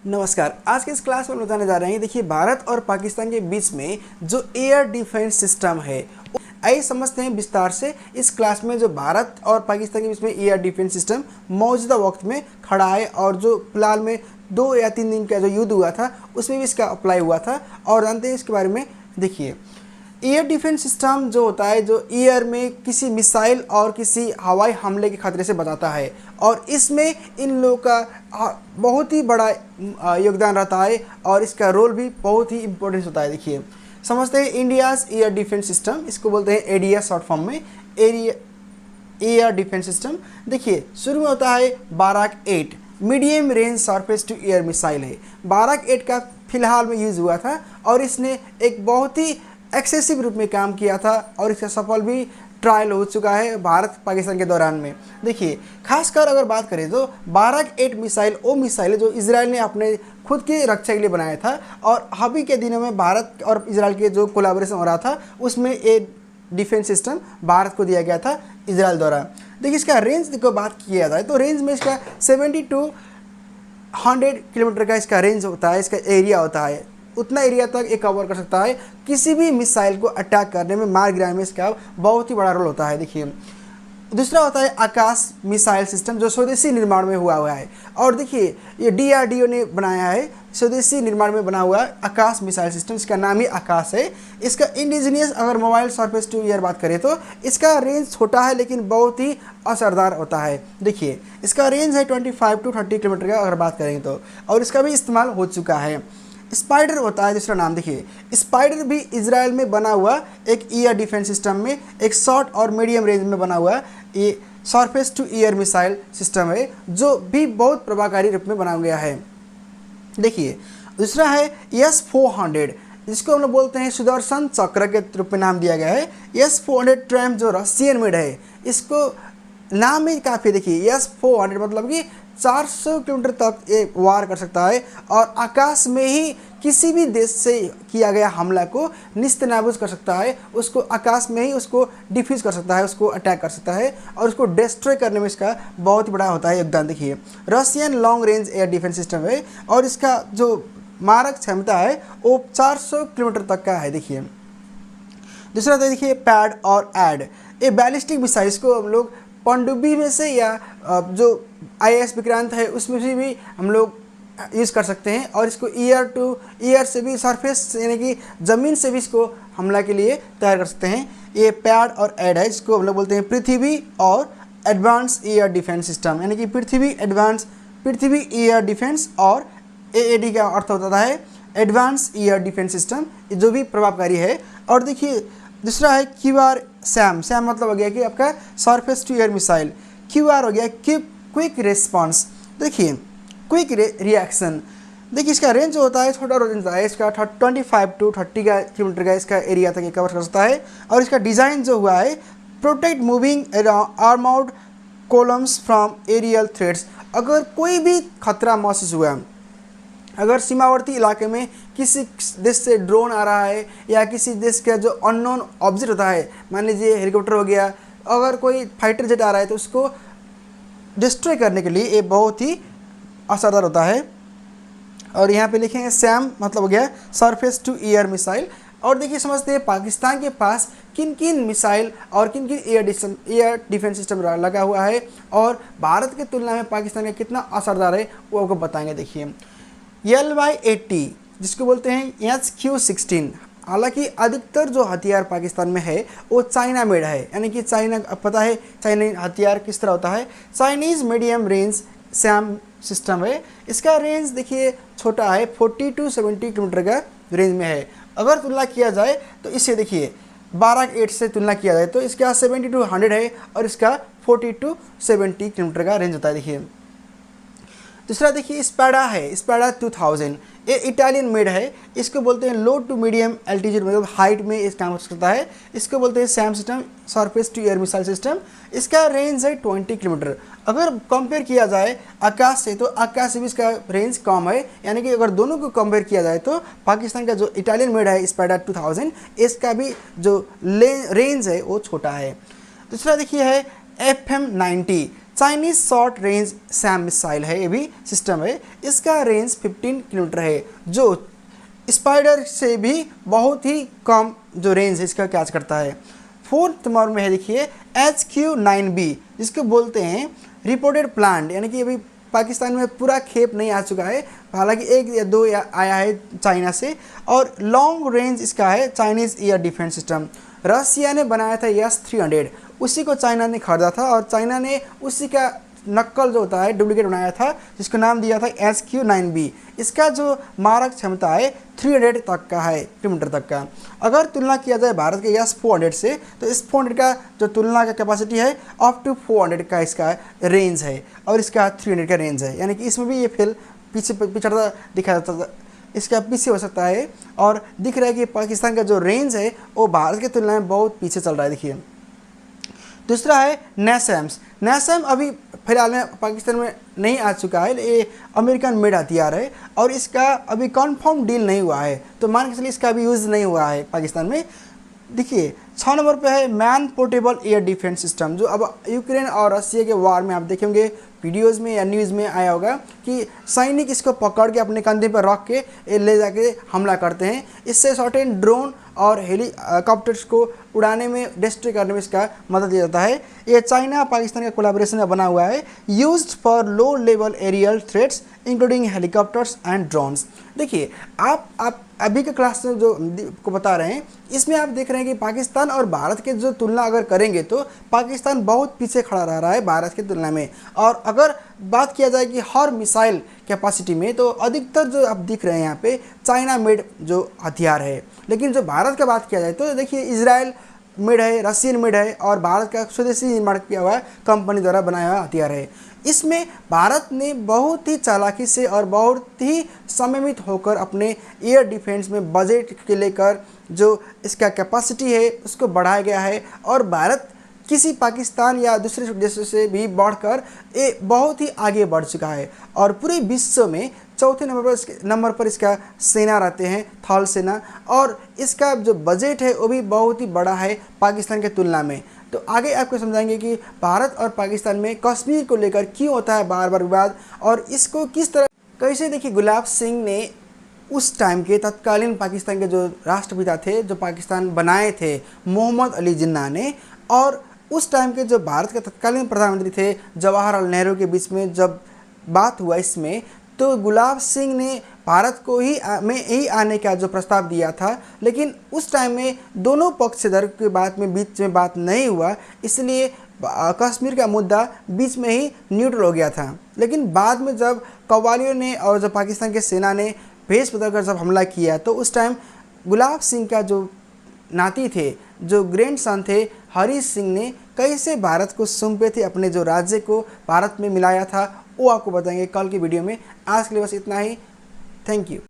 नमस्कार। आज के इस क्लास में हम बताने जा रहे हैं। देखिए, भारत और पाकिस्तान के बीच में जो एयर डिफेंस सिस्टम है, आइए समझते हैं विस्तार से इस क्लास में। जो भारत और पाकिस्तान के बीच में एयर डिफेंस सिस्टम मौजूदा वक्त में खड़ा है और जो फिलहाल में 2 या 3 दिन का जो युद्ध हुआ था उसमें भी इसका अप्लाई हुआ था, और जानते हैं इसके बारे में। देखिए, एयर डिफेंस सिस्टम जो होता है, जो एयर में किसी मिसाइल और किसी हवाई हमले के खतरे से बचाता है, और इसमें इन लोगों का बहुत ही बड़ा योगदान रहता है और इसका रोल भी बहुत ही इम्पोर्टेंट होता है। देखिए, समझते हैं इंडियाज़ एयर डिफेंस सिस्टम, इसको बोलते हैं एडीएस शॉर्ट फॉर्म में, एयर डिफेंस सिस्टम। देखिए, शुरू में होता है Barak 8, medium range surface to air missile है। बाराक 8 का फिलहाल में यूज़ हुआ था और इसने एक बहुत ही एक्सेसिव रूप में काम किया था और इसका सफल भी ट्रायल हो चुका है भारत पाकिस्तान के दौरान में। देखिए, खासकर अगर बात करें तो बाराक 8 मिसाइल वो मिसाइल है जो इजराइल ने अपने खुद की रक्षा के लिए बनाया था, और अभी के दिनों में भारत और इजराइल के जो कोलैबोरेशन हो रहा था उसमें ये डिफेंस सिस्टम भारत को दिया गया था इजराइल द्वारा। देखिए, इसका रेंज को बात किया जाए तो रेंज में इसका 70 to 100 किलोमीटर का इसका रेंज होता है, इसका एरिया होता है। उतना एरिया तक ये कवर कर सकता है। किसी भी मिसाइल को अटैक करने में, मार गिराने में इसका बहुत ही बड़ा रोल होता है। देखिए, दूसरा होता है आकाश मिसाइल सिस्टम, जो स्वदेशी निर्माण में हुआ है। और देखिए, ये डीआरडीओ ने बनाया है, स्वदेशी निर्माण में बना हुआ आकाश मिसाइल सिस्टम। इसका नाम ही आकाश है। इसका इंडिजीनियस अगर मोबाइल सरफेस टू एयर बात करें तो इसका रेंज छोटा है लेकिन बहुत ही असरदार होता है। देखिए, इसका रेंज है 25 to 30 किलोमीटर का अगर बात करें तो, और इसका भी इस्तेमाल हो चुका है। स्पाइडर होता है दूसरा नाम। देखिए, स्पाइडर भी इजराइल में बना हुआ एक एयर डिफेंस सिस्टम में एक शॉर्ट और मीडियम रेंज में बना हुआ ये surface to air missile system है, जो भी बहुत प्रभावकारी रूप में बना गया है। देखिए, दूसरा है S-400, जिसको हम लोग बोलते हैं सुदर्शन चक्र के रूप में नाम दिया गया है। S-400 ट्रैम्प जो रशियन मेड है, इसको नाम ही काफ़ी। देखिए, S-400 मतलब कि 400 किलोमीटर तक ये वार कर सकता है और आकाश में ही किसी भी देश से किया गया हमला को निस्तनाबूद कर सकता है। उसको आकाश में ही उसको डिफ्यूज़ कर सकता है, उसको अटैक कर सकता है और उसको डिस्ट्रॉय करने में इसका बहुत ही बड़ा होता है योगदान। देखिए, Russian long range air defence system है और इसका जो मारक क्षमता है वो 400 किलोमीटर तक का है। देखिए, दूसरा तो देखिए पैड और एड, ये बैलिस्टिक मिसाइल्स को हम लोग पनडुब्बी में से या जो IAS विक्रांत है उसमें से भी हम लोग यूज़ कर सकते हैं, और इसको ईयर टू ईयर से भी, सरफेस यानी कि ज़मीन से भी इसको हमला के लिए तैयार कर सकते हैं। ये पैड और एड है, इसको हम लोग बोलते हैं पृथ्वी और एडवांस एयर डिफेंस सिस्टम, यानी कि पृथ्वी एयर डिफेंस, और AAD का अर्थ होता है एडवांस एयर डिफेंस सिस्टम, जो भी प्रभावकारी है। और देखिए, दूसरा है QR SAM मतलब हो गया कि आपका surface to air missile. QR हो गया क्विक रिस्पॉन्स। देखिए, क्विक रिएक्शन। देखिए, इसका रेंज जो होता है छोटा रेंज होता है, इसका 25 to 30 किलोमीटर का इसका एरिया तक कवर कर सकता है। और इसका डिज़ाइन जो हुआ है protect moving armoured columns from aerial threats. अगर कोई भी खतरा महसूस हुआ, अगर सीमावर्ती इलाके में किसी देश से ड्रोन आ रहा है या किसी देश का जो अननोन ऑब्जेक्ट होता है, मान लीजिए हेलीकॉप्टर हो गया, अगर कोई फाइटर जेट आ रहा है तो उसको डिस्ट्रॉय करने के लिए ये बहुत ही असरदार होता है। और यहाँ पे लिखेंगे SAM मतलब हो गया सरफेस टू एयर मिसाइल। और देखिए, समझते हैं पाकिस्तान के पास किन किन मिसाइल और किन किन एयर डिफेंस सिस्टम लगा हुआ है और भारत की तुलना में पाकिस्तान का कितना असरदार है वो आपको बताएंगे। देखिए, LY-80 जिसको बोलते हैं HQ-16, हालांकि अधिकतर जो हथियार पाकिस्तान में है वो चाइना मेड है, यानी कि चाइना, पता है चाइनीज हथियार किस तरह होता है। Chinese medium range SAM system है। इसका रेंज देखिए छोटा है, 40 to 70 किलोमीटर का रेंज में है। अगर तुलना किया जाए तो इससे देखिए बाराक 8 से तुलना किया जाए तो इसका 70 to 100 है और इसका 40 to 70 किलोमीटर का रेंज होता है। देखिए, दूसरा देखिए स्पैडा है, स्पैडा 2000, ये इटालियन मेड है। इसको बोलते हैं लो टू मीडियम एल्टीट्यूड, मतलब हाइट में इस काम करता है। इसको बोलते हैं SAM system, surface to air missile system. इसका रेंज है 20 किलोमीटर। अगर कंपेयर किया जाए आकाश से तो आकाश से भी इसका रेंज कम है, यानी कि अगर दोनों को कंपेयर किया जाए तो पाकिस्तान का जो इटालियन मेड है स्पैडा 2000, इसका भी जो रेंज है वो छोटा है। दूसरा देखिए है FM-90, Chinese short range Sam missile है, ये भी सिस्टम है। इसका रेंज 15 किलोमीटर है, जो स्पाइडर से भी बहुत ही कम जो रेंज है इसका कैच करता है। 4th नंबर में है देखिए HQ-9B, जिसको बोलते हैं रिपोर्टेड प्लांट, यानी कि अभी पाकिस्तान में पूरा खेप नहीं आ चुका है, हालांकि 1 या 2 आया है चाइना से। और लॉन्ग रेंज इसका है चाइनीज़ एयर डिफेंस सिस्टम। रसिया ने बनाया था S-300, उसी को चाइना ने खरीदा था और चाइना ने उसी का नक्कल जो होता है डुप्लीकेट बनाया था, जिसको नाम दिया था HQ-9B। इसका जो मारक क्षमता है 300 तक का है, किलोमीटर तक का। अगर तुलना किया जाए भारत के S-400 से, तो S-400 का जो तुलना का कैपेसिटी है अप टू 400 का इसका रेंज है और इसका 300 का रेंज है, यानी कि इसमें भी ये फेल पिछड़ता दिखा जाता था, इसका पीछे हो सकता है। और दिख रहा है कि पाकिस्तान का जो रेंज है वो भारत की तुलना में बहुत पीछे चल रहा है। देखिए दूसरा है NASAMS। NASAMS अभी फिलहाल में पाकिस्तान में नहीं आ चुका है, ये अमेरिकन मेड हथियार है और इसका अभी कन्फर्म डील नहीं हुआ है, तो मान के चलिए इसका अभी यूज़ नहीं हुआ है पाकिस्तान में। देखिए 6 नंबर पे है man portable air defence system, जो अब यूक्रेन और रसिया के वार में आप देखेंगे वीडियोज़ में या न्यूज़ में आया होगा कि सैनिक इसको पकड़ के अपने कंधे पर रख के ले जाके हमला करते हैं। इससे सर्टेन ड्रोन और हेलीकॉप्टर्स को उड़ाने में, डिस्ट्रॉय करने में इसका मदद दिया जाता है। ये चाइना पाकिस्तान का कोलैबोरेशन में बना हुआ है, used for low level aerial threats including helicopters and drones. देखिए आप अभी के क्लास में जो को बता रहे हैं, इसमें आप देख रहे हैं कि पाकिस्तान और भारत के जो तुलना अगर करेंगे तो पाकिस्तान बहुत पीछे खड़ा रह रहा है भारत की तुलना में। और अगर बात किया जाए कि हर मिसाइल कैपेसिटी में, तो अधिकतर जो आप दिख रहे हैं यहाँ पे चाइना मेड जो हथियार है। लेकिन जो भारत का बात किया जाए तो देखिए इजराइल मेड है, रशियन मेड है और भारत का स्वदेशी निर्माण किया हुआ कंपनी द्वारा बनाया हुआ हथियार है। इसमें भारत ने बहुत ही चालाकी से और बहुत ही संयमित होकर अपने एयर डिफेंस में बजट के लेकर जो इसका कैपेसिटी है उसको बढ़ाया गया है। और भारत किसी पाकिस्तान या दूसरे देशों से भी बढ़कर ये बहुत ही आगे बढ़ चुका है और पूरे विश्व में 4थे नंबर पर इसका सेना रहते हैं, थल सेना। और इसका जो बजट है वो भी बहुत ही बड़ा है पाकिस्तान के तुलना में। तो आगे आपको समझाएंगे कि भारत और पाकिस्तान में कश्मीर को लेकर क्यों होता है बार बार विवाद और इसको किस तरह कैसे। देखिए गुलाब सिंह ने उस टाइम के तत्कालीन पाकिस्तान के जो राष्ट्रपिता थे, जो पाकिस्तान बनाए थे, मोहम्मद अली जिन्ना ने, और उस टाइम के जो भारत के तत्कालीन प्रधानमंत्री थे जवाहरलाल नेहरू के बीच में जब बात हुआ इसमें, तो गुलाब सिंह ने भारत को ही आने का जो प्रस्ताव दिया था। लेकिन उस टाइम में दोनों पक्षधर के बीच में बात नहीं हुआ, इसलिए कश्मीर का मुद्दा बीच में ही न्यूट्रल हो गया था। लेकिन बाद में जब कव्वालियों ने और जब पाकिस्तान के सेना ने भेष बदलकर जब हमला किया, तो उस टाइम गुलाब सिंह का जो नाती थे, जो ग्रैंड सन थे, हरीश सिंह ने कैसे भारत को सौंपे थे, अपने जो राज्य को भारत में मिलाया था, वो आपको बताएंगे कल की वीडियो में। आज के लिए बस इतना ही। Thank you.